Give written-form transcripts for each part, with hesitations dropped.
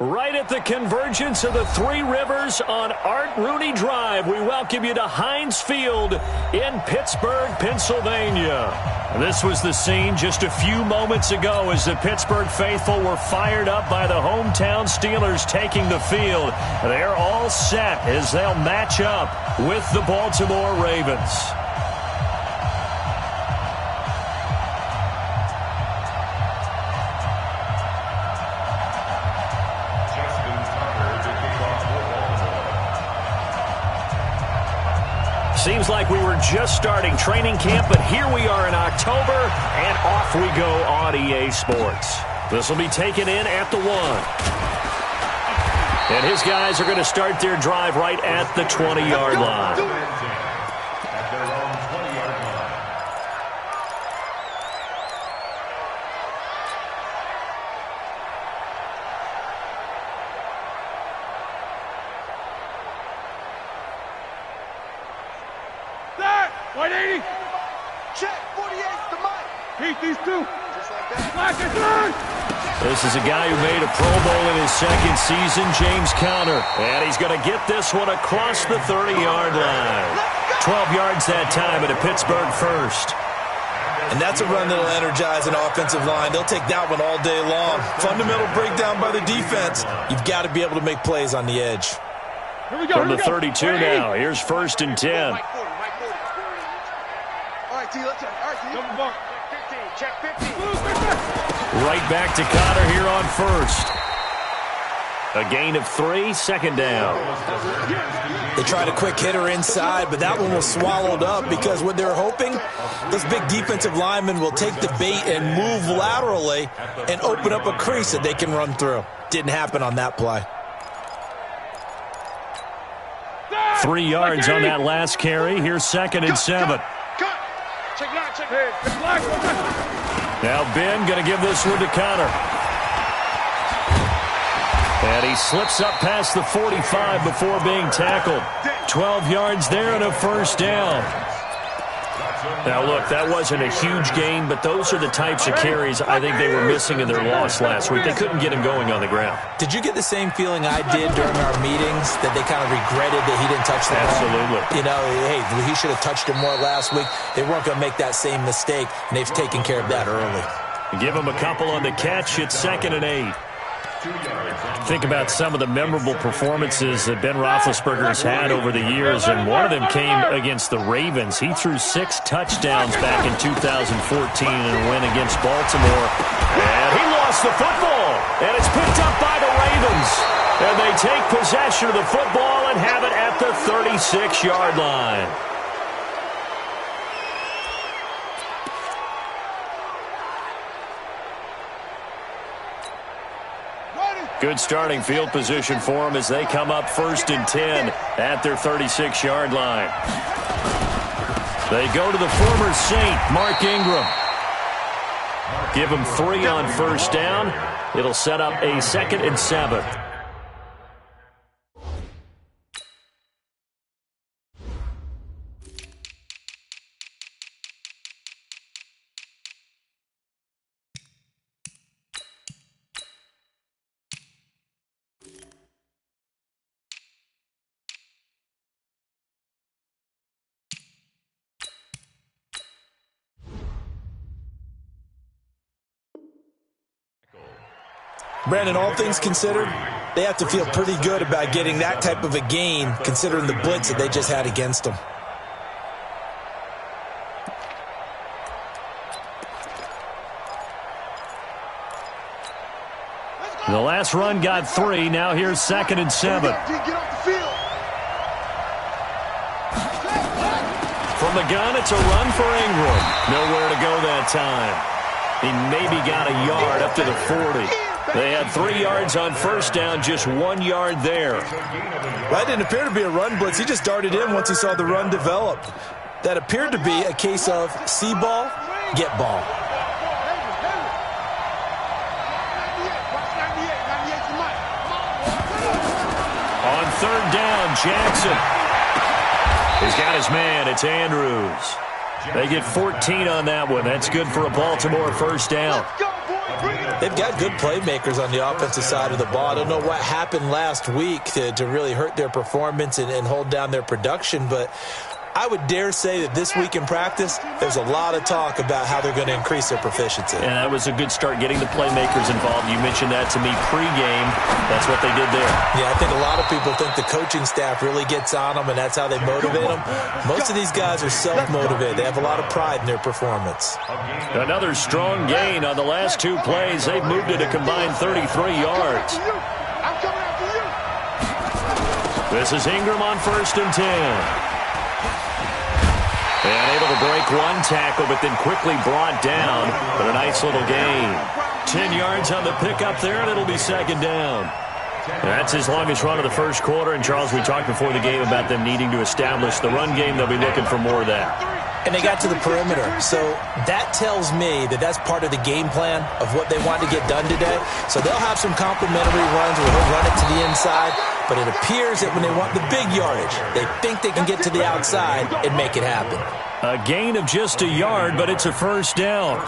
Right at the convergence of the Three Rivers on Art Rooney Drive, we welcome you to Heinz Field in Pittsburgh, Pennsylvania. This was the scene just a few moments ago as the Pittsburgh faithful were fired up by the hometown Steelers taking the field. They're all set as they'll match up with the Baltimore Ravens. Seems like we were just starting training camp, but here we are in October, and off we go on EA Sports. This will be taken in at the 1. And his guys are going to start their drive right at the 20-yard line. This is a guy who made a Pro Bowl in his second season, James Conner. And he's going to get this one across the 30-yard line. 12 yards that time at a Pittsburgh first. And that's a run that will energize an offensive line. They'll take that one all day long. Fundamental breakdown by the defense. You've got to be able to make plays on the edge. From the 32 now, here's 1st and 10. All right, T, let's check. All right, T. Double bump. Check 15. Right back to Conner here on 1st. A gain of 3, 2nd down. They tried a quick hitter inside, but that one was swallowed up because what they're hoping, those big defensive linemen will take the bait and move laterally and open up a crease that they can run through. Didn't happen on that play. 3 yards on that last carry. Here's 2nd and 7. Now Ben going to give this one to Conner. And he slips up past the 45 before being tackled. 12 yards there and a 1st down. Now, look, that wasn't a huge gain, but those are the types of carries I think they were missing in their loss last week. They couldn't get him going on the ground. Did you get the same feeling I did during our meetings, that they kind of regretted that he didn't touch the ball? Absolutely. You know, hey, he should have touched him more last week. They weren't going to make that same mistake, and they've taken care of that early. Give him a couple on the catch. It's 2nd and 8. Think about some of the memorable performances that Ben Roethlisberger has had over the years, and one of them came against the Ravens. He threw 6 touchdowns back in 2014 in a win against Baltimore. And he lost the football, and it's picked up by the Ravens. And they take possession of the football and have it at the 36-yard line. Good starting field position for them as they come up 1st and 10 at their 36-yard line. They go to the former Saint, Mark Ingram. Give him 3 on 1st down. It'll set up a 2nd and 7. Brandon, all things considered, they have to feel pretty good about getting that type of a gain, considering the blitz that they just had against them. The last run got 3. Now here's 2nd and 7. From the gun, it's a run for Ingram. Nowhere to go that time. He maybe got a yard up to the 40. They had 3 yards on 1st down, just 1 yard there. That didn't appear to be a run blitz. He just darted in once he saw the run develop. That appeared to be a case of see ball, get ball. On 3rd down, Jackson. He's got his man. It's Andrews. They get 14 on that one. That's good for a Baltimore 1st down. They've got good playmakers on the offensive side of the ball. I don't know what happened last week to really hurt their performance and hold down their production, but I would dare say that this week in practice, there's a lot of talk about how they're going to increase their proficiency. And that was a good start, getting the playmakers involved. You mentioned that to me pregame. That's what they did there. Yeah, I think a lot of people think the coaching staff really gets on them, and that's how they motivate them. Most of these guys are self-motivated. They have a lot of pride in their performance. Another strong gain on the last 2 plays. They've moved it a combined 33 yards. This is Ingram on 1st and 10. And able to break one tackle, but then quickly brought down. But a nice little gain. 10 yards on the pickup there, and it'll be 2nd down. That's his longest run of the first quarter. And, Charles, we talked before the game about them needing to establish the run game. They'll be looking for more of that. And they got to the perimeter. So that tells me that that's part of the game plan of what they want to get done today. So they'll have some complimentary runs where they'll run it to the inside. But it appears that when they want the big yardage, they think they can get to the outside and make it happen. A gain of just a yard, but it's a 1st down.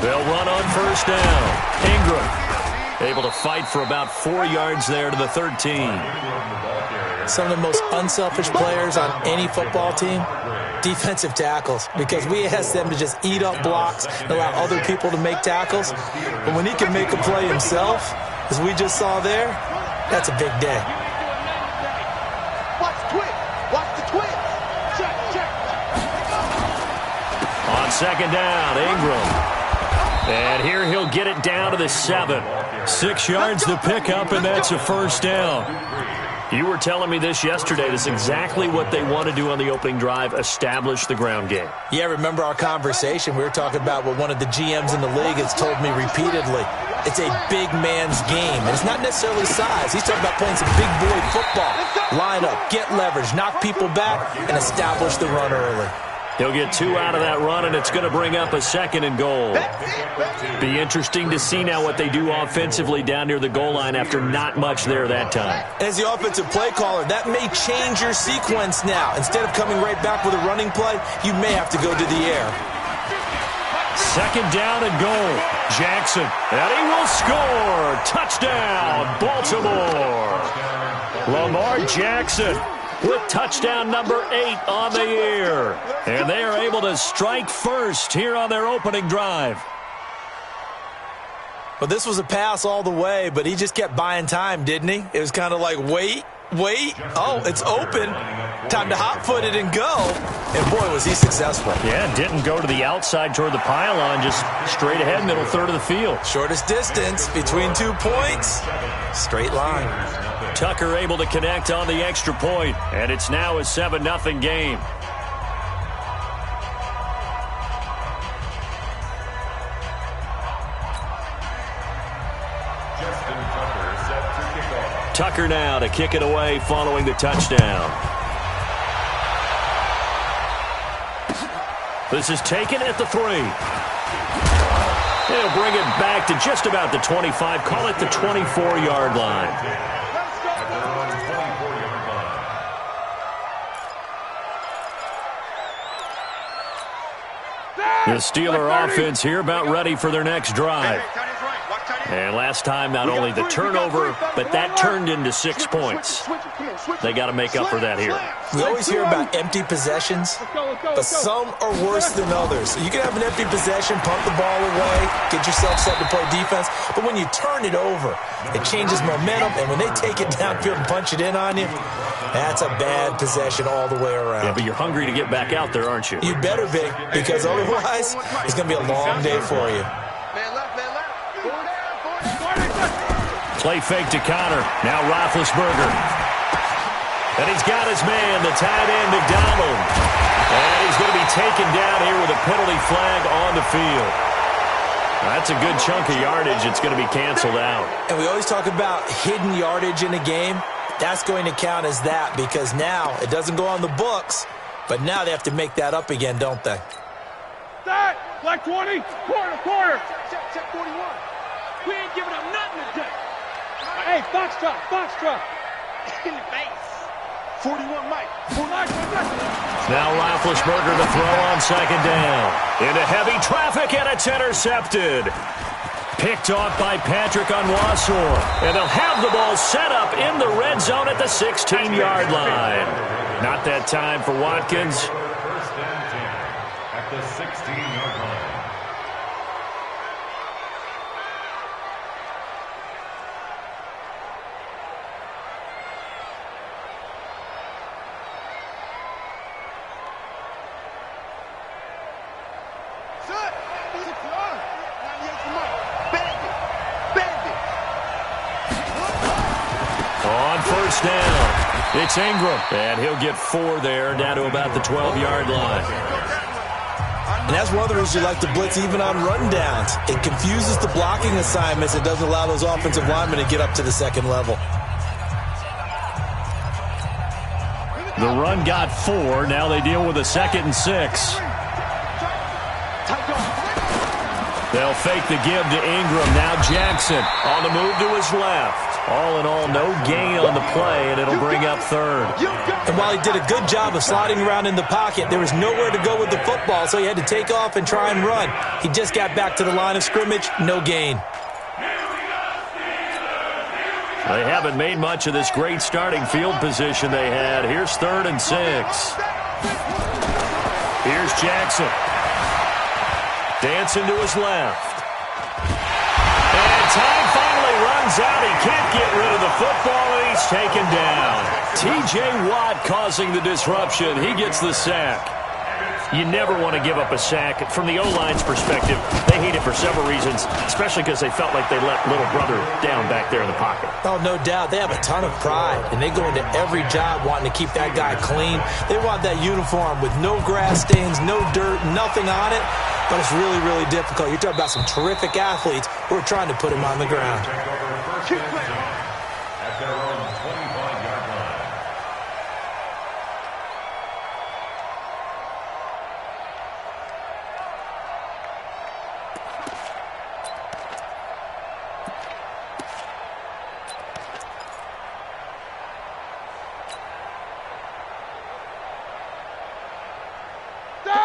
They'll run on 1st down. Ingram able to fight for about 4 yards there to the 13. Some of the most unselfish players on any football team, defensive tackles, because we ask them to just eat up blocks and allow other people to make tackles. But when he can make a play himself, as we just saw there, that's a big day. Watch the twitch. Watch the twitch. Check. On 2nd down, Ingram. And here he'll get it down to the 7. 6 yards to pick up, and that's a 1st down. You were telling me this yesterday. This is exactly what they want to do on the opening drive, establish the ground game. Yeah, remember our conversation? We were talking about what one of the GMs in the league has told me repeatedly. It's a big man's game, and it's not necessarily size. He's talking about playing some big boy football. Line up, get leverage, knock people back, and establish the run early. He'll get 2 out of that run, and it's going to bring up a 2nd and goal. Be interesting to see now what they do offensively down near the goal line after not much there that time. As the offensive play caller, that may change your sequence now. Instead of coming right back with a running play, you may have to go to the air. 2nd down and goal. Jackson, and he will score. Touchdown, Baltimore. Lamar Jackson with touchdown number 8 on the year. And they are able to strike first here on their opening drive. Well, this was a pass all the way, but he just kept buying time, didn't he? It was kind of like, wait. Oh, it's open. Time to hot-foot it and go. And, boy, was he successful. Yeah, didn't go to the outside toward the pylon, just straight ahead, middle third of the field. Shortest distance between 2 points. Straight line. Tucker able to connect on the extra point, and it's now a 7-0 game. Tucker now to kick it away following the touchdown. This is taken at the 3. He'll bring it back to just about the 25. Call it the 24-yard line. The Steeler offense here about ready for their next drive. And last time, not only the turnover, but that turned into 6 points. They got to make up for that here. We always hear about empty possessions, but some are worse than others. You can have an empty possession, pump the ball away, get yourself set to play defense, but when you turn it over, it changes momentum, and when they take it downfield and punch it in on you, that's a bad possession all the way around. Yeah, but you're hungry to get back out there, aren't you? You better be, because otherwise, it's going to be a long day for you. Play fake to Connor. Now Roethlisberger. And he's got his man, the tight end, McDonald. And he's going to be taken down here with a penalty flag on the field. That's a good chunk of yardage. It's going to be canceled out. And we always talk about hidden yardage in a game. That's going to count as that because now it doesn't go on the books, but now they have to make that up again, don't they? That, like 20, quarter. Check 41. We ain't giving up nothing today. Hey, box truck. In the face. 41, Mike. Now Roethlisberger to throw on second down. Into heavy traffic, and it's intercepted. Picked off by Patrick Onwuasor. And they'll have the ball set up in the red zone at the 16-yard line. Not that time for Watkins. First and 10 at the 16-yard line. On first down, it's Ingram. And he'll get 4 there, down to about the 12-yard line. And that's one of the reasons you like to blitz even on rundowns. It confuses the blocking assignments. It doesn't allow those offensive linemen to get up to the second level. The run got 4. Now they deal with a 2nd and 6. They'll fake the give to Ingram. Now Jackson on the move to his left. All in all, no gain on the play, and it'll bring up 3rd. And while he did a good job of sliding around in the pocket, there was nowhere to go with the football, so he had to take off and try and run. He just got back to the line of scrimmage, no gain. They haven't made much of this great starting field position they had. Here's 3rd and 6. Here's Jackson. Dancing to his left. And time finally runs out. He can't get rid of the football, and he's taken down. T.J. Watt causing the disruption. He gets the sack. You never want to give up a sack. From the O-line's perspective, they hate it for several reasons, especially because they felt like they let little brother down back there in the pocket. Oh, no doubt. They have a ton of pride, and they go into every job wanting to keep that guy clean. They want that uniform with no grass stains, no dirt, nothing on it, but it's really, really difficult. You're talking about some terrific athletes who are trying to put him on the ground. At their own 25-yard line.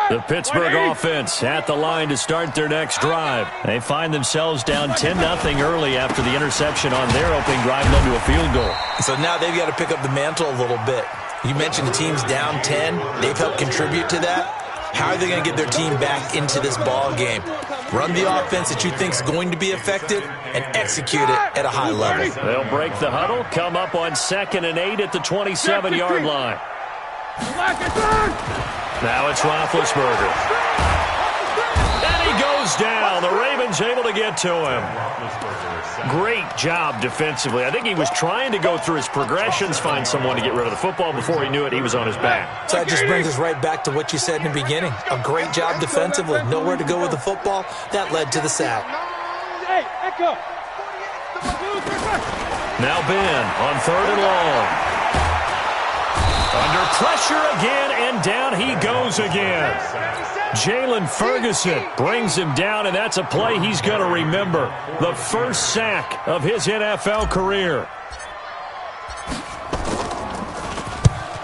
The Pittsburgh offense at the line to start their next drive. They find themselves down 10-0 early after the interception on their opening drive led to a field goal. So now they've got to pick up the mantle a little bit. You mentioned the team's down 10. They've helped contribute to that. How are they going to get their team back into this ball game? Run the offense that you think is going to be effective and execute it at a high level. They'll break the huddle, come up on 2nd and 8 at the 27-yard line. Now it's Roethlisberger. And he goes down. The Ravens able to get to him. Great job defensively. I think he was trying to go through his progressions, find someone to get rid of the football. Before he knew it, he was on his back. So that just brings us right back to what you said in the beginning. A great job defensively. Nowhere to go with the football. That led to the sack. Now Ben on 3rd and long. Under pressure again, and down he goes again. Jalen Ferguson brings him down, and that's a play he's going to remember. The first sack of his NFL career.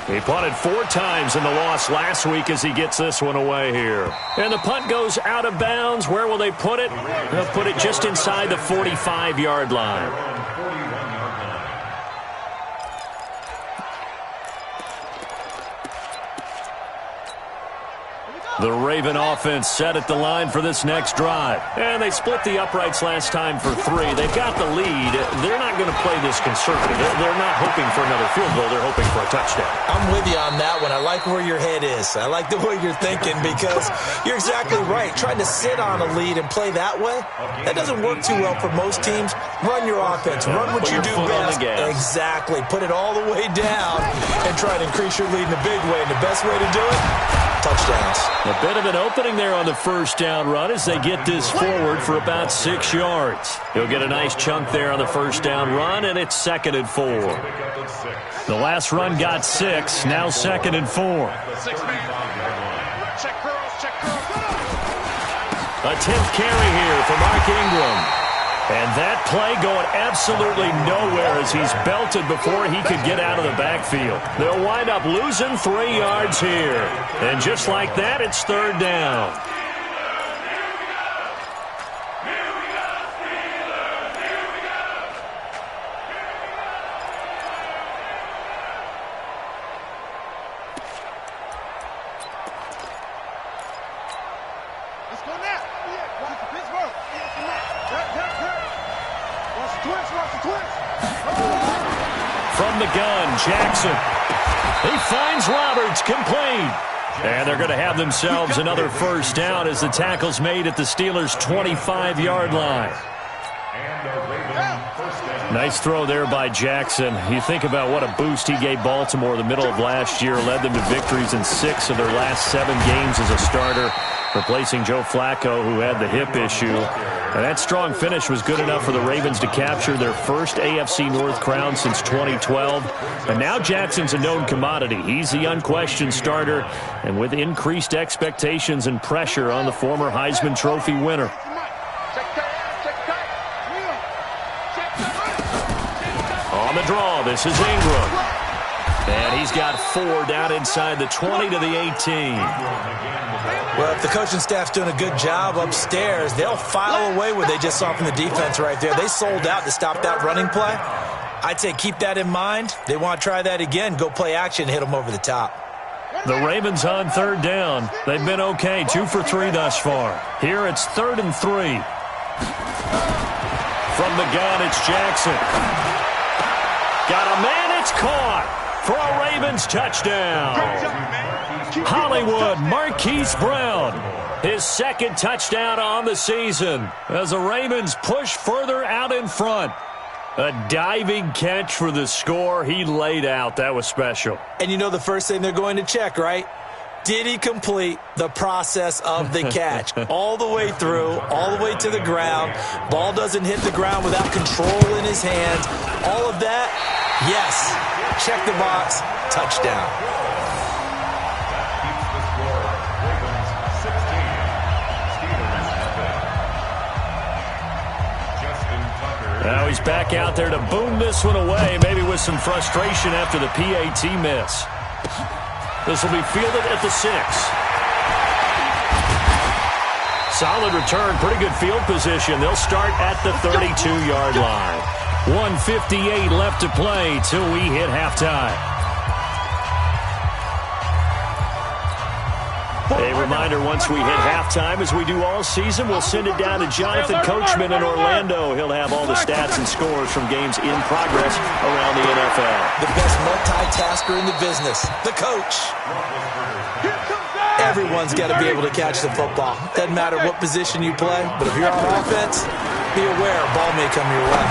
He punted 4 times in the loss last week as he gets this one away here. And the punt goes out of bounds. Where will they put it? They'll put it just inside the 45-yard line. The Raven offense set at the line for this next drive. And they split the uprights last time for 3. They've got the lead. They're not going to play this conservative. They're not hoping for another field goal. They're hoping for a touchdown. I'm with you on that one. I like where your head is. I like the way you're thinking because you're exactly right. Trying to sit on a lead and play that way, that doesn't work too well for most teams. Run your offense. Run what you do best. Exactly. Put it all the way down and try to increase your lead in a big way. And the best way to do it, touchdowns. A bit of an opening there on the first down run as they get this forward for about 6 yards. He'll get a nice chunk there on the first down run, and it's 2nd and 4. The last run got 6, now 2nd and 4. A 10th carry here for Mark Ingram. And that play going absolutely nowhere as he's belted before he could get out of the backfield. They'll wind up losing 3 yards here. And just like that, it's 3rd down. Let's go now. Watch the Pittsburgh. Watch the twins. From the gun, Jackson. He finds Roberts, complete. And they're going to have themselves another first down as the tackle's made at the Steelers' 25-yard line. Nice throw there by Jackson. You think about what a boost he gave Baltimore the middle of last year, led them to victories in 6 of their last 7 games as a starter, replacing Joe Flacco, who had the hip issue. And that strong finish was good enough for the Ravens to capture their first AFC North crown since 2012. And now Jackson's a known commodity. He's the unquestioned starter, and with increased expectations and pressure on the former Heisman Trophy winner. On the draw, this is Ingram. And he's got 4 down inside the 20 to the 18. Well, if the coaching staff's doing a good job upstairs, they'll file away what they just saw from the defense right there. They sold out to stop that running play. I'd say keep that in mind. They want to try that again. Go play action, hit them over the top. The Ravens on 3rd down. They've been okay, 2 for 3 thus far. Here it's 3rd and 3. From the gun, it's Jackson. Got a man, it's caught for a Ravens touchdown. Hollywood Marquise Brown, his 2nd touchdown on the season as the Ravens push further out in front. A diving catch for the score. He laid out. That was special. And you know the first thing they're going to check, right? Did he complete the process of the catch? All the way through, all the way to the ground. Ball doesn't hit the ground without control in his hands. All of that, yes. Check the box, touchdown. Now he's back out there to boom this one away, maybe with some frustration after the PAT miss. This will be fielded at the 6. Solid return, pretty good field position. They'll start at the 32-yard line. 1:58 left to play till we hit halftime. A reminder, once we hit halftime, as we do all season, we'll send it down to Jonathan Coachman in Orlando. He'll have all the stats and scores from games in progress around the NFL. The best multitasker in the business, the coach. Everyone's got to be able to catch the football. Doesn't matter what position you play, but if you're on offense, be aware a ball may come your way.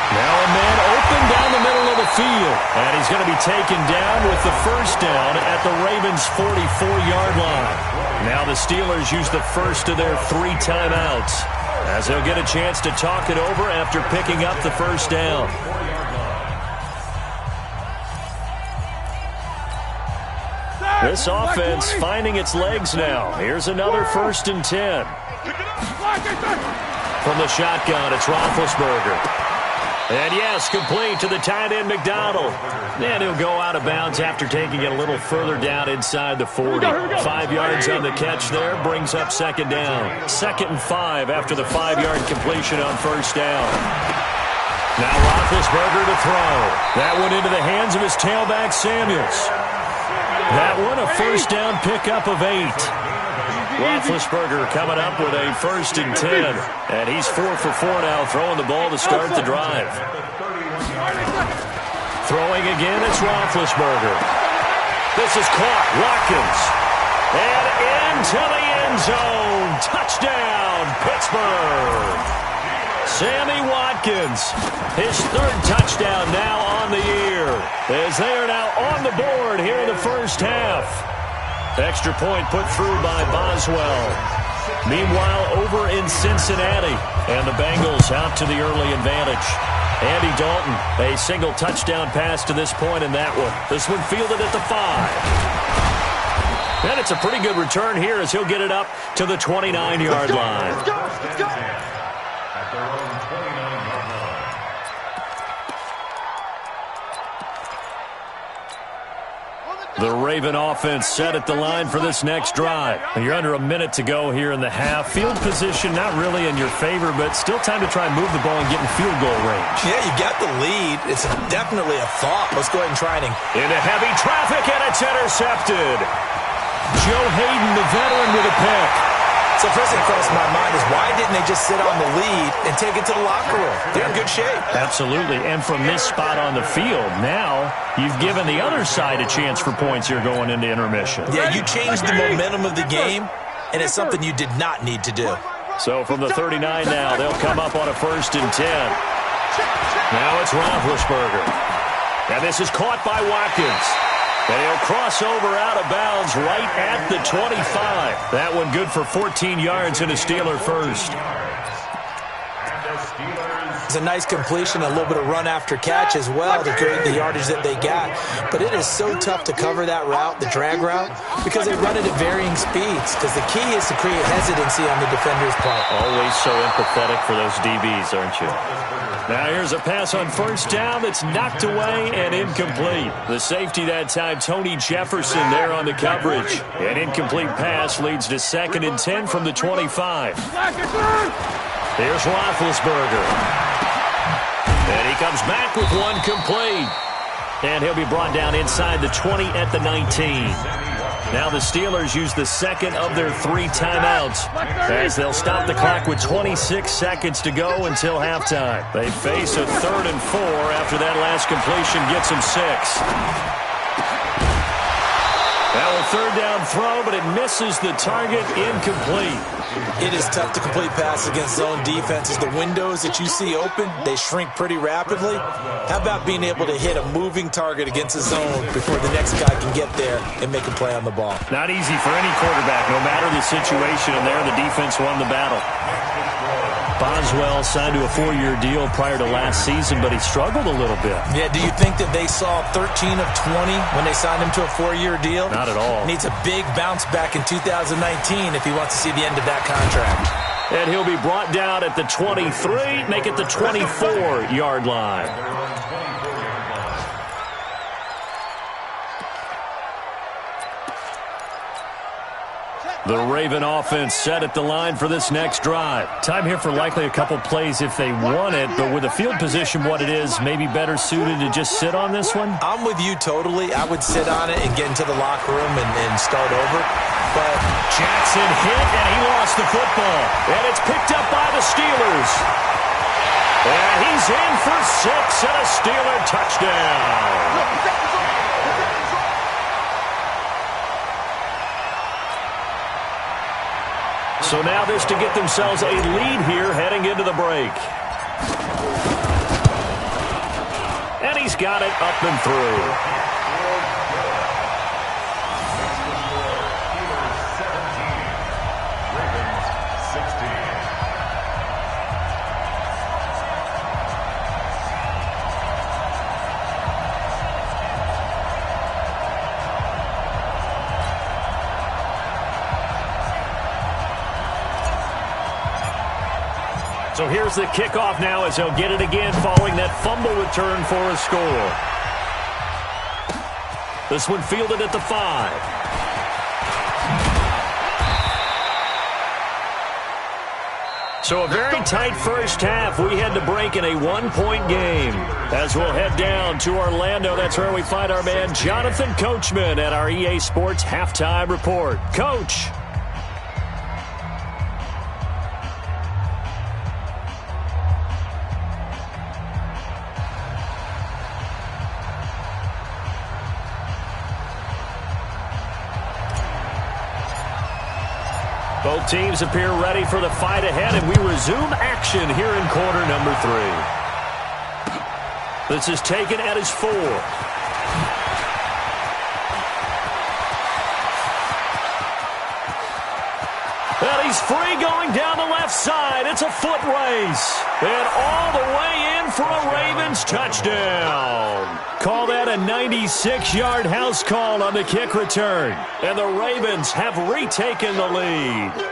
Now a man open down the middle of the field. And he's going to be taken down with the first down at the Ravens' 44-yard line. Now the Steelers use the first of their 3 timeouts, as they'll get a chance to talk it over after picking up the first down. This offense finding its legs now. Here's another 1st and 10. From the shotgun, it's Roethlisberger. And yes, complete to the tight end, McDonald. And he'll go out of bounds after taking it a little further down inside the 40. 5 yards on the catch there, brings up 2nd down. 2nd and 5 after the 5-yard completion on first down. Now Roethlisberger to throw. That one into the hands of his tailback, Samuels. That one a first down pickup of 8. Roethlisberger coming up with a 1st and 10. And he's 4 for 4 now, throwing the ball to start the drive. Throwing again, it's Roethlisberger. This is caught. Watkins. And into the end zone. Touchdown, Pittsburgh. Sammy Watkins, his 3rd touchdown now on the year, as they are now on the board here in the first half. Extra point put through by Boswell. Meanwhile, over in Cincinnati, and the Bengals out to the early advantage. Andy Dalton, a single touchdown pass to this point in that one. This one fielded at the 5. And it's a pretty good return here as he'll get it up to the 29-yard line. At their own 29-yard line. The Raven offense set at the line for this next drive. You're under a minute to go here in the half. Field position not really in your favor, but still time to try and move the ball and get in field goal range. Yeah, you got the lead. It's definitely a thought. Let's go ahead and try it. Into heavy traffic, and it's intercepted. Joe Hayden, the veteran, with a pick. So first thing across my mind is why didn't they just sit on the lead and take it to the locker room? They're in good shape. Absolutely, and from this spot on the field, now you've given the other side a chance for points here going into intermission. Yeah, you changed the momentum of the game, and it's something you did not need to do. So from the 39 now, they'll come up on a 1st and 10. Now it's Roethlisberger. And this is caught by Watkins. And he'll cross over out of bounds right at the 25. That one good for 14 yards and a Steeler first. It's a nice completion, a little bit of run after catch as well to create the yardage that they got. But it is so tough to cover that route, the drag route, because they run it at varying speeds. Because the key is to create hesitancy on the defender's part. Always so empathetic for those DBs, aren't you? Now here's a pass on 1st down that's knocked away and incomplete. The safety that time, Tony Jefferson, there on the coverage. An incomplete pass leads to 2nd and 10 from the 25. Here's Roethlisberger. And he comes back with one complete. And he'll be brought down inside the 20 at the 19. Now the Steelers use the 2nd of their 3 timeouts as they'll stop the clock with 26 seconds to go until halftime. They face a 3rd and 4 after that last completion gets them 6. Now a 3rd down throw, but it misses the target, incomplete. It is tough to complete passes against zone defenses. The windows that you see open, they shrink pretty rapidly. How about being able to hit a moving target against a zone before the next guy can get there and make a play on the ball? Not easy for any quarterback, no matter the situation, and there the defense won the battle. Boswell signed to a 4-year deal prior to last season, but he struggled a little bit. Yeah, do you think that they saw 13 of 20 when they signed him to a 4-year deal? Not at all. Needs a big bounce back in 2019 if he wants to see the end of that contract. And he'll be brought down at the 23, make it the 24-yard line. The Raven offense set at the line for this next drive. Time here for likely a couple plays if they want it, but with the field position what it is, maybe better suited to just sit on this one? I'm with you totally. I would sit on it and get into the locker room and start over. But Jackson hit, and he lost the football. And it's picked up by the Steelers. And he's in for 6 and a Steeler touchdown. So now this to get themselves a lead here heading into the break. And he's got it up and through. So here's the kickoff now as they'll get it again following that fumble return for a score. This one fielded at the 5. So a very tight first half. We had to break in a 1-point game. As we'll head down to Orlando, that's where we find our man Jonathan Coachman at our EA Sports Halftime Report. Coach. Both teams appear ready for the fight ahead, and we resume action here in quarter number 3. This is taken at his 4. He's free going down the left side. It's a foot race. And all the way in for a Ravens touchdown. Call that a 96-yard house call on the kick return. And the Ravens have retaken the lead.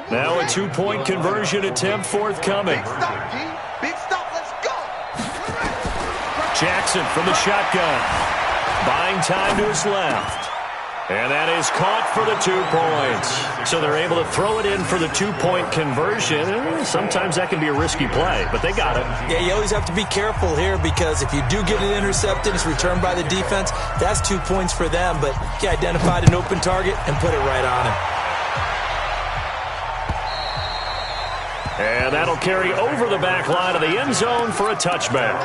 Now a two-point conversion attempt forthcoming. Big stop, G. Big stop. Let's go. Jackson from the shotgun. Buying time to his left. And that is caught for the 2 points. So they're able to throw it in for the two-point conversion. Sometimes that can be a risky play, but they got it. Yeah, you always have to be careful here because if you do get it intercepted, it's returned by the defense. That's 2 points for them, but he identified an open target and put it right on him. And that'll carry over the back line of the end zone for a touchback.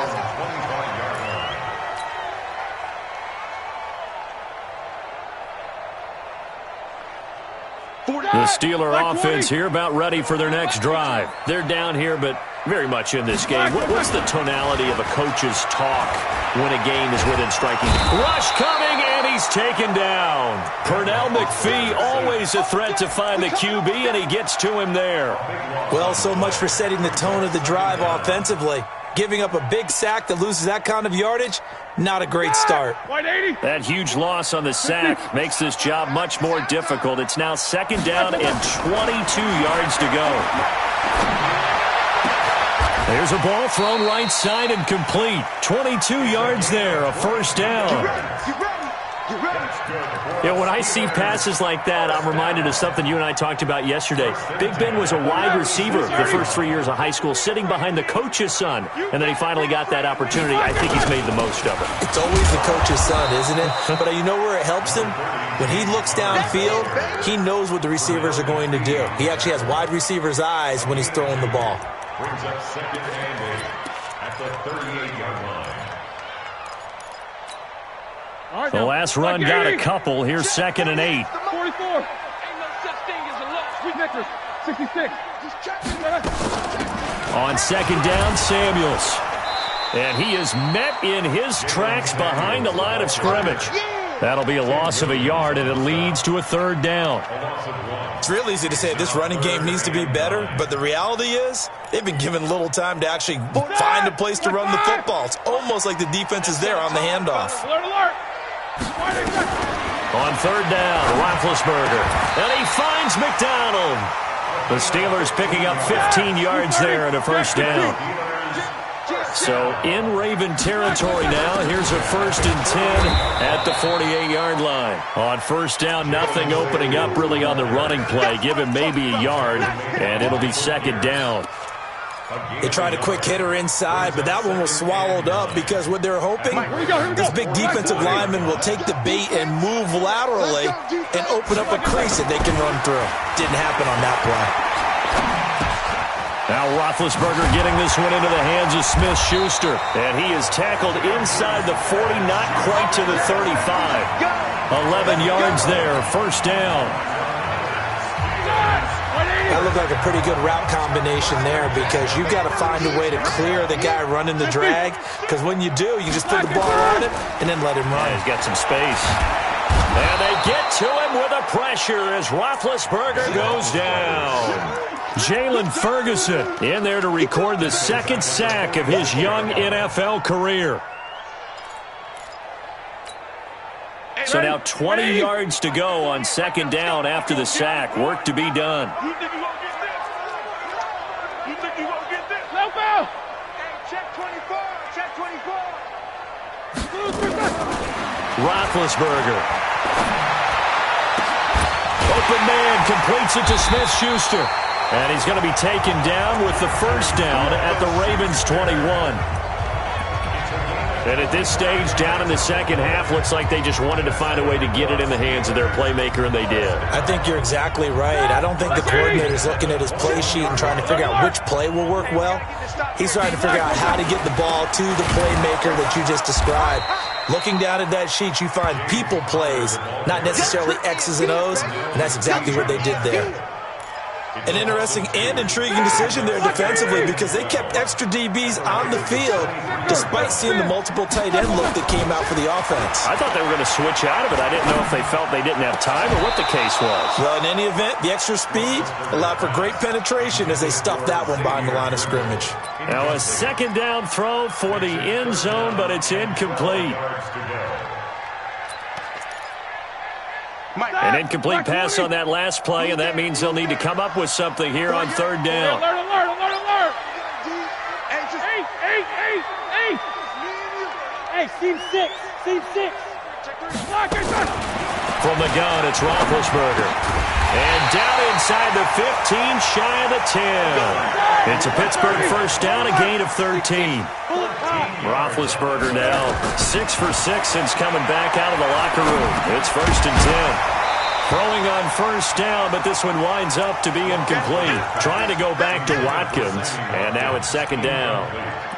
The Steeler offense here about ready for their next drive. They're down here, but very much in this game. What's the tonality of a coach's talk when a game is within striking? Rush coming, and he's taken down. Pernell McPhee, always a threat to find the QB, and he gets to him there. Well, so much for setting the tone of the drive offensively. Giving up a big sack that loses that kind of yardage, not a great start. That huge loss on the sack makes this job much more difficult. It's now second down and 22 yards to go. There's a ball thrown right side and complete. 22 yards there, a first down. Yeah, when I see passes like that, I'm reminded of something you and I talked about yesterday. Big Ben was a wide receiver the first 3 years of high school, sitting behind the coach's son, and then he finally got that opportunity. I think he's made the most of it. It's always the coach's son, isn't it? But you know where it helps him? When he looks downfield, he knows what the receivers are going to do. He actually has wide receivers' eyes when he's throwing the ball. Brings up second and 8 at the 38-yard line. The last run got a couple. Here's second and 8. 44. Ain't no such thing as a loss. We Nicholas, 66. On second down, Samuels. And he is met in his tracks behind the line of scrimmage. That'll be a loss of a yard, and it leads to a third down. It's real easy to say this running game needs to be better, but the reality is they've been given little time to actually find a place to run the football. It's almost like the defense is there on the handoff. Alert, alert. On third down, Roethlisberger. And he finds McDonald. The Steelers picking up 15 yards there and a first down. So in Raven territory now, here's a 1st and 10 at the 48-yard line. On first down, nothing opening up really on the running play. Give him maybe a yard, and it'll be second down. They tried a quick hitter inside, but that one was swallowed up because what they're hoping, this big defensive lineman will take the bait and move laterally and open up a crease that they can run through. Didn't happen on that play. Now Roethlisberger getting this one into the hands of Smith-Schuster. And he is tackled inside the 40, not quite to the 35. 11 yards there, first down. That looked like a pretty good route combination there because you've got to find a way to clear the guy running the drag, because when you do, you just put the ball on him and then let him run. Yeah, he's got some space. And they get to him with a pressure as Roethlisberger goes down. Jalen Ferguson in there to record the second sack of his young NFL career. So now 20 yards to go on second down after the sack. Work to be done. You think you won't get this? You think you won't get this? No foul. Hey, check 24. Check 24. Roethlisberger. Open man completes it to Smith-Schuster. And he's going to be taken down with the first down at the Ravens 21. And at this stage, down in the second half, looks like they just wanted to find a way to get it in the hands of their playmaker, and they did. I think you're exactly right. I don't think the coordinator's looking at his play sheet and trying to figure out which play will work well. He's trying to figure out how to get the ball to the playmaker that you just described. Looking down at that sheet, you find people plays, not necessarily X's and O's, and that's exactly what they did there. An interesting and intriguing decision there defensively because they kept extra DBs on the field despite seeing the multiple tight end look that came out for the offense. I thought they were going to switch out of it. I didn't know if they felt they didn't have time or what the case was. Well, in any event, the extra speed allowed for great penetration as they stuffed that one behind the line of scrimmage. Now a second down throw for the end zone, but it's incomplete. An incomplete pass on that last play, and that means they'll need to come up with something here on third down. Alert. Hey, seam six. From the gun, it's Roethlisberger. And down inside the 15, shy of the 10. It's a Pittsburgh first down, a gain of 13. Roethlisberger now 6 for 6 since coming back out of the locker room. It's first and 10. Throwing on first down, but this one winds up to be incomplete. Trying to go back to Watkins, and now it's second down.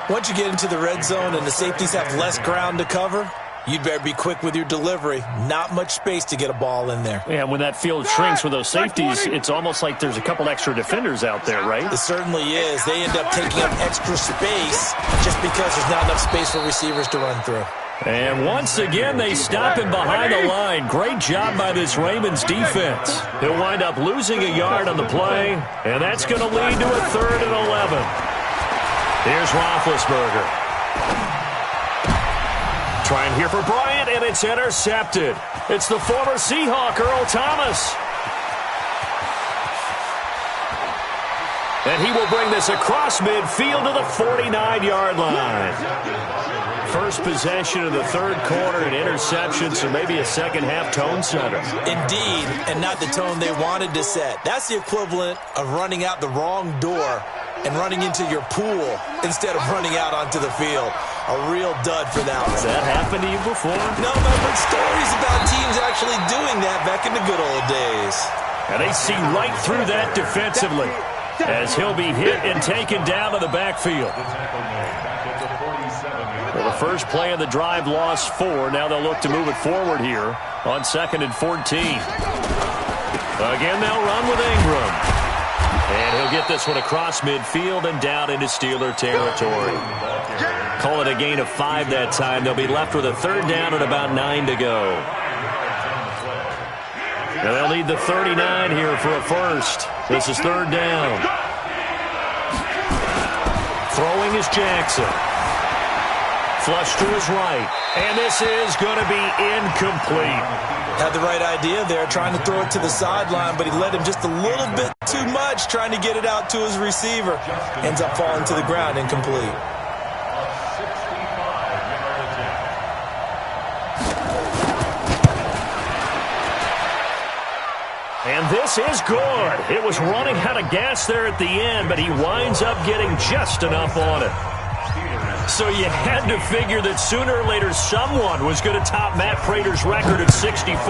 Once you get into the red zone and the safeties have less ground to cover, you'd better be quick with your delivery. Not much space to get a ball in there. Yeah, when that field shrinks with those safeties, it's almost like there's a couple extra defenders out there, right? It certainly is. They end up taking up extra space just because there's not enough space for receivers to run through. And once again, they stop him behind the line. Great job by this Ravens defense. He'll wind up losing a yard on the play, and that's going to lead to a 3rd and 11. Here's Roethlisberger. Trying here for Bryant, and it's intercepted. It's the former Seahawk, Earl Thomas. And he will bring this across midfield to the 49-yard line. First possession of the third quarter, an interception, so maybe a second-half tone setter. Indeed, and not the tone they wanted to set. That's the equivalent of running out the wrong door and running into your pool instead of running out onto the field. A real dud for that one. Has that happened to you before? No, I've heard stories about teams actually doing that back in the good old days. And they see right through that defensively as he'll be hit and taken down to the backfield. Well, the first play of the drive lost 4. Now they'll look to move it forward here on 2nd and 14. Again, they'll run with Ingram. And he'll get this one across midfield and down into Steeler territory. Call it a gain of 5 that time. They'll be left with a 3rd down and about 9 to go. And they'll need the 39 here for a first. This is 3rd down. Throwing is Jackson. Flush to his right. And this is going to be incomplete. Had the right idea there, trying to throw it to the sideline, but he led him just a little bit too much, trying to get it out to his receiver. Ends up falling to the ground, incomplete. And this is good. It was running out of gas there at the end, but he winds up getting just enough on it. So you had to figure that sooner or later someone was going to top Matt Prater's record of 64,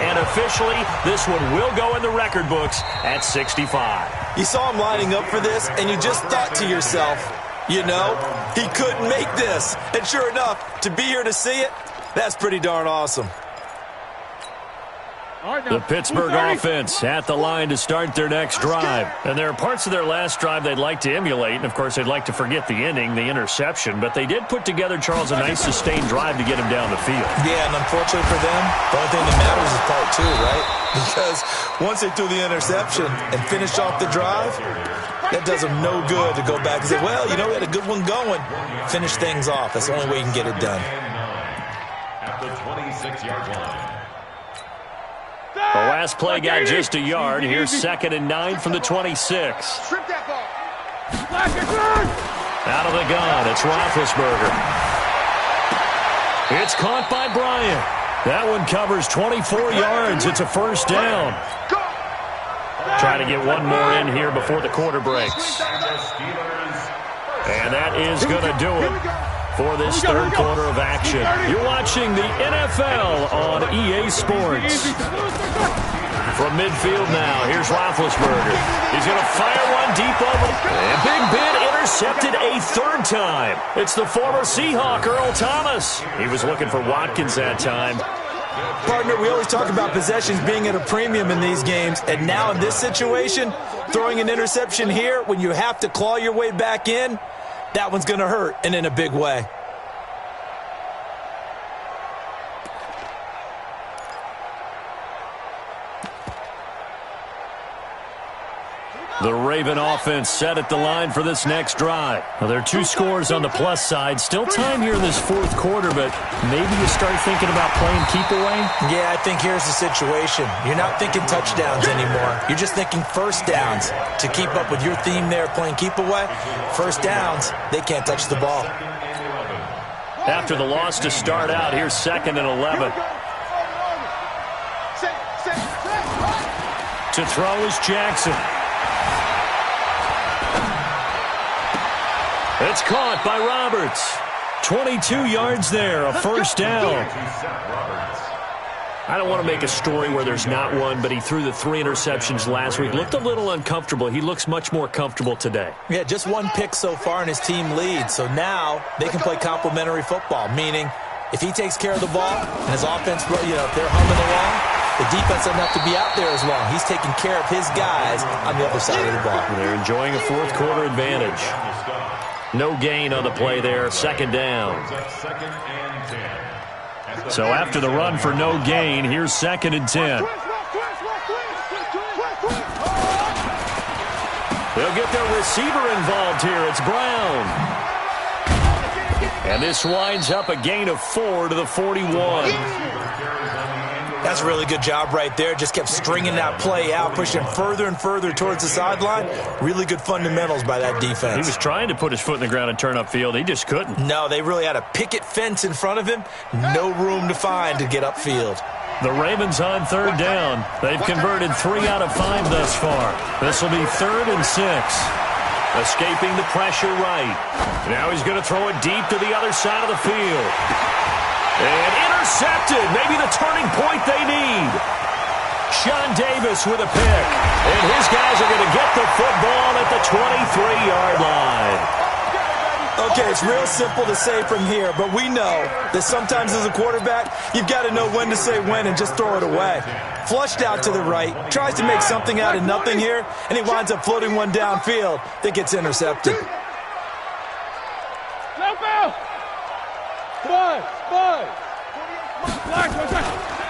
and officially this one will go in the record books at 65. You saw him lining up for this, and you just thought to yourself, you know, he couldn't make this. And sure enough, to be here to see it, that's pretty darn awesome. The Pittsburgh offense at the line to start their next drive. And there are parts of their last drive they'd like to emulate, and, of course, they'd like to forget the ending, the interception. But they did put together, Charles, a nice sustained drive to get him down the field. Yeah, and unfortunately for them, the only thing that matters is part 2, right? Because once they threw the interception and finished off the drive, that does them no good to go back and say, well, you know, we had a good one going. Finish things off. That's the only way you can get it done. At the 26-yard line. The last play got just a yard. Here's 2nd and 9 from the 26. Strip that ball. Out of the gun, it's Roethlisberger. It's caught by Bryant. That one covers 24 yards. It's a first down. Trying to get one more in here before the quarter breaks. And that is going to do it for this third quarter of action. You're watching the NFL on EA Sports. From midfield now, here's Roethlisberger. He's going to fire one deep over. And Big Ben intercepted a third time. It's the former Seahawk, Earl Thomas. He was looking for Watkins that time. Partner, we always talk about possessions being at a premium in these games, and now in this situation, throwing an interception here when you have to claw your way back in, that one's going to hurt, and in a big way. The Raven offense set at the line for this next drive. Now, there are 2 scores on the plus side. Still time here in this fourth quarter, but maybe you start thinking about playing keep away? Yeah, I think here's the situation. You're not thinking touchdowns anymore. You're just thinking first downs. To keep up with your theme there, playing keep away, first downs, they can't touch the ball. After the loss to start out, here's 2nd and 11. To throw is Jackson. It's caught by Roberts. 22 yards there, a first down. I don't want to make a story where there's not one, but he threw the 3 interceptions last week. Looked a little uncomfortable. He looks much more comfortable today. Yeah, just 1 pick so far and his team leads. So now they can play complementary football, meaning if he takes care of the ball and his offense, if they're humming along, the defense doesn't have to be out there as long. He's taking care of his guys on the other side of the ball. They're enjoying a fourth quarter advantage. No gain on the play there, 2nd down. So after the run for no gain, here's 2nd and 10. They'll get their receiver involved here. It's Brown. And this winds up a gain of 4 to the 41. That's a really good job right there. Just kept stringing that play out, pushing further and further towards the sideline. Really good fundamentals by that defense. He was trying to put his foot in the ground and turn upfield. He just couldn't. No, they really had a picket fence in front of him. No room to find to get upfield. The Ravens on 3rd down. They've converted 3 out of 5 thus far. This will be 3rd and 6. Escaping the pressure right. Now he's going to throw it deep to the other side of the field. And intercepted. Maybe the turning point they need. Sean Davis with a pick. And his guys are going to get the football at the 23-yard line. Okay, it's real simple to say from here, but we know that sometimes as a quarterback, you've got to know when to say when and just throw it away. Flushed out to the right, tries to make something out of nothing here, and he winds up floating one downfield that gets intercepted.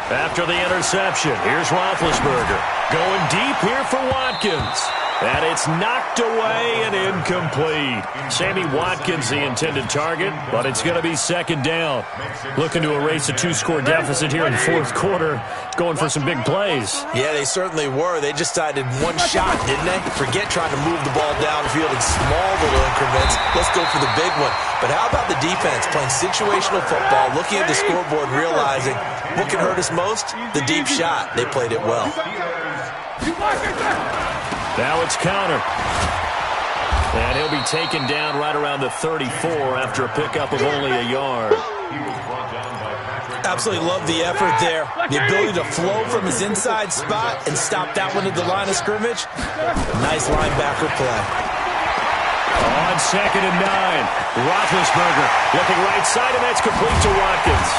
After the interception, here's Roethlisberger. Going deep here for Watkins. And it's knocked away and incomplete. Sammy Watkins, the intended target, but it's going to be 2nd down. Looking to erase a 2-score deficit here in the fourth quarter. Going for some big plays. Yeah, they certainly were. They just decided one shot, didn't they? Forget trying to move the ball downfield in small little increments. Let's go for the big one. But how about the defense playing situational football, looking at the scoreboard, realizing what can hurt us most? The deep shot. They played it well. Now it's counter. And he'll be taken down right around the 34 after a pickup of only a yard. Absolutely love the effort there. The ability to flow from his inside spot and stop that one at the line of scrimmage. Nice linebacker play. On 2nd and 9, Roethlisberger looking right side, and that's complete to Watkins.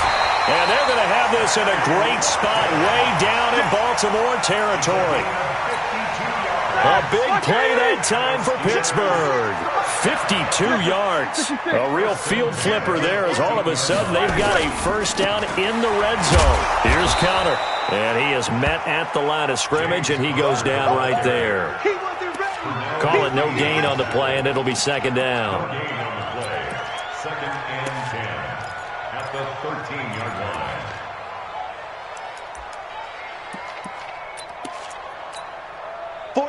And they're going to have this in a great spot way down in Baltimore territory. A big play that time for Pittsburgh. 52 yards. A real field flipper there as all of a sudden they've got a first down in the red zone. Here's counter. And he is met at the line of scrimmage, and he goes down right there. Call it no gain on the play, and it'll be 2nd down. 2nd and 10 at the 13-yard line.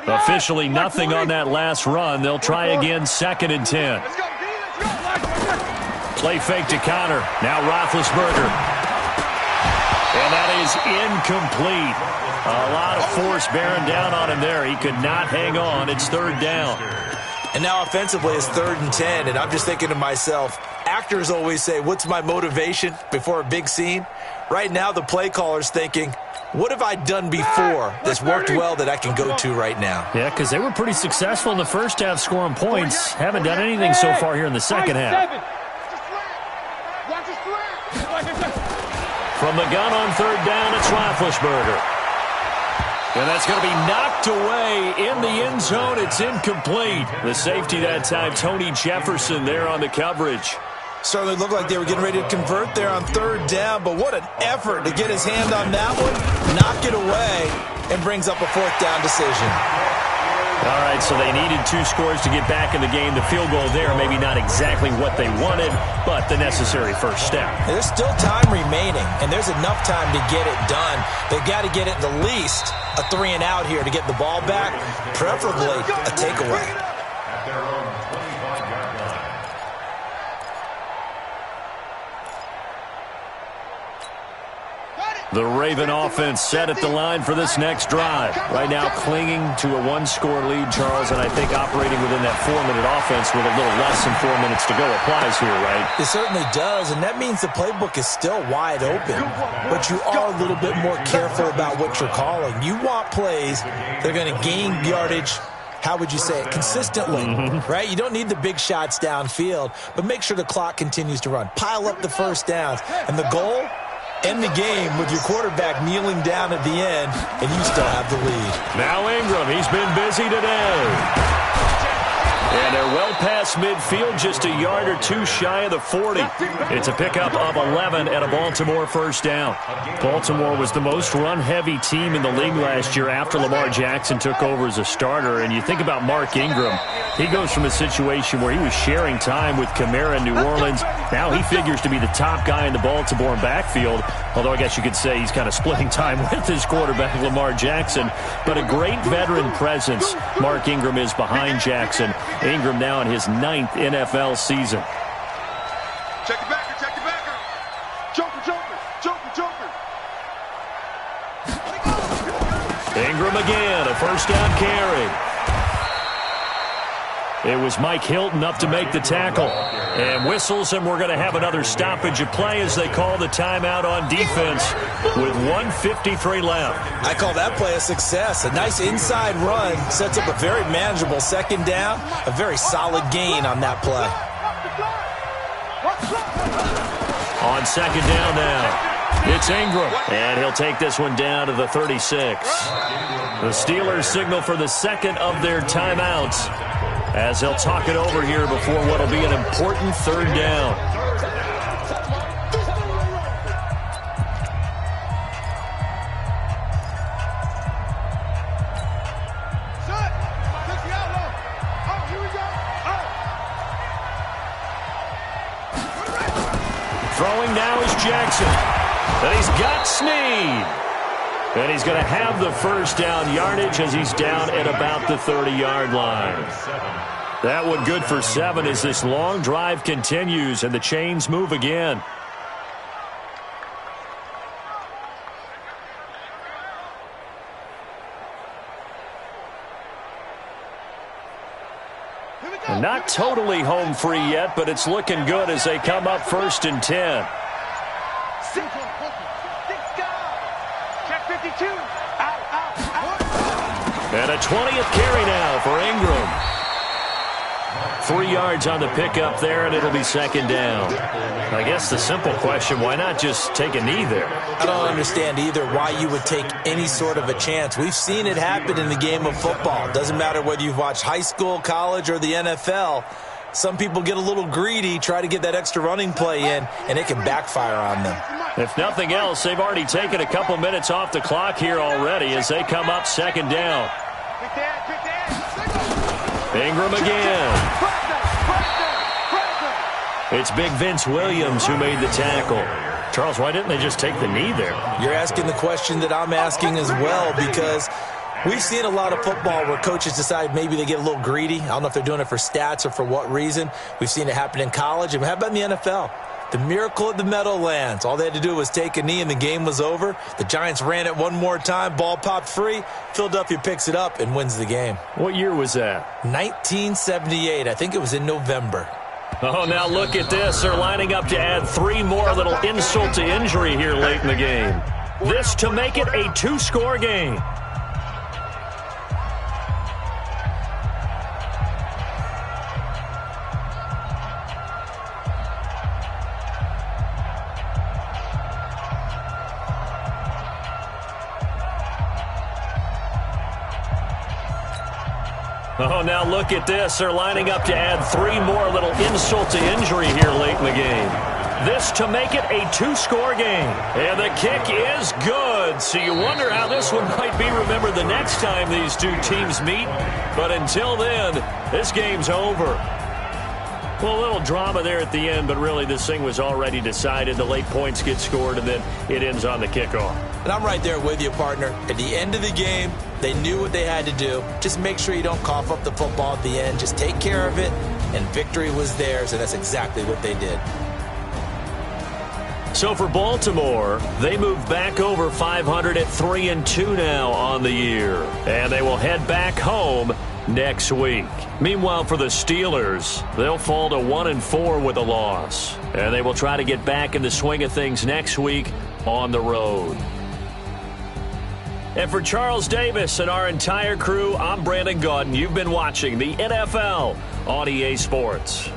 Officially nothing on that last run. They'll try again, 2nd and 10. Play fake to counter. Now Roethlisberger. And that is incomplete. A lot of force bearing down on him there. He could not hang on. It's 3rd down. And now offensively it's 3rd and 10. And I'm just thinking to myself, actors always say, what's my motivation before a big scene? Right now the play caller's thinking, What have I done before that's worked well that I can go to right now? Yeah, because they were pretty successful in the first half scoring points. Haven't done anything so far here in the second half. From the gun on third down, it's Roethlisberger. And that's going to be knocked away in the end zone. It's incomplete. The safety that time, Tony Jefferson there on the coverage. Certainly looked like they were getting ready to convert there on third down, but what an effort to get his hand on that one, knock it away, and brings up a fourth down decision. All right, so they needed 2 scores to get back in the game. The field goal there, maybe not exactly what they wanted, but the necessary first step. There's still time remaining, and there's enough time to get it done. They've got to get it the least a 3-and-out here to get the ball back, preferably a takeaway. At their own 25-yard line. The Raven offense set at the line for this next drive. Right now clinging to a 1-score lead, Charles, and I think operating within that 4-minute offense with a little less than 4 minutes to go applies here, right? It certainly does, and that means the playbook is still wide open, but you are a little bit more careful about what you're calling. You want plays that are going to gain yardage, how would you say it, consistently, right? You don't need the big shots downfield, but make sure the clock continues to run. Pile up the first downs, and the goal, end the game with your quarterback kneeling down at the end, and you still have the lead. Now Ingram, he's been busy today. And they're well past midfield, just a yard or 2 shy of the 40. It's a pickup of 11 and a Baltimore first down. Baltimore was the most run-heavy team in the league last year after Lamar Jackson took over as a starter. And you think about Mark Ingram, he goes from a situation where he was sharing time with Kamara in New Orleans. Now he figures to be the top guy in the Baltimore backfield, although I guess you could say he's kind of splitting time with his quarterback, Lamar Jackson. But a great veteran presence, Mark Ingram is behind Jackson. Ingram now in his 9th NFL season. Check the backer, check the backer. Joker, joker, joker, joker. Ingram again, a first down carry. It was Mike Hilton up to make the tackle. And whistles, and we're going to have another stoppage of play as they call the timeout on defense with 1:53 left. I call that play a success. A nice inside run sets up a very manageable second down, a very solid gain on that play. On second down now, it's Ingram, and he'll take this one down to the 36. The Steelers signal for the second of their timeouts as they'll talk it over here before what will be an important third down. Throwing now is Jackson. And he's got Snead. And he's going to have the first down yardage as he's down at about the 30-yard line. That one good for 7 as this long drive continues and the chains move again. And not totally home free yet, but it's looking good as they come up 1st and 10. And a 20th carry now for Ingram. 3 yards on the pickup there, and it'll be second down. I guess the simple question, why not just take a knee there? I don't understand either why you would take any sort of a chance. We've seen it happen in the game of football. Doesn't matter whether you've watched high school, college, or the NFL. Some people get a little greedy, try to get that extra running play in, and it can backfire on them. If nothing else, they've already taken a couple minutes off the clock here already as they come up second down. Ingram again. It's big Vince Williams who made the tackle. Charles, why didn't they just take the knee there? You're asking the question that I'm asking as well, because we've seen a lot of football where coaches decide maybe they get a little greedy. I don't know if they're doing it for stats or for what reason. We've seen it happen in college. And how about in the NFL? The miracle at the Meadowlands. All they had to do was take a knee and the game was over. The Giants ran it one more time. Ball popped free. Philadelphia picks it up and wins the game. What year was that? 1978. I think it was in November. Oh, now look at this. They're lining up to add 3 more. A little insult to injury here late in the game. This to make it a two-score game. Oh, now look at this. They're lining up to add 3 more, little insult to injury here late in the game. This to make it a two-score game. And the kick is good. So you wonder how this one might be remembered the next time these two teams meet. But until then, this game's over. Well, a little drama there at the end, but really this thing was already decided. The late points get scored, and then it ends on the kickoff. And I'm right there with you, partner. At the end of the game, they knew what they had to do. Just make sure you don't cough up the football at the end. Just take care of it, and victory was theirs, and that's exactly what they did. So for Baltimore, they move back over 500 at 3-2 now on the year. And they will head back home next week. Meanwhile, for the Steelers, they'll fall to 1-4 with a loss. And they will try to get back in the swing of things next week on the road. And for Charles Davis and our entire crew, I'm Brandon Gaudin. You've been watching the NFL on EA Sports.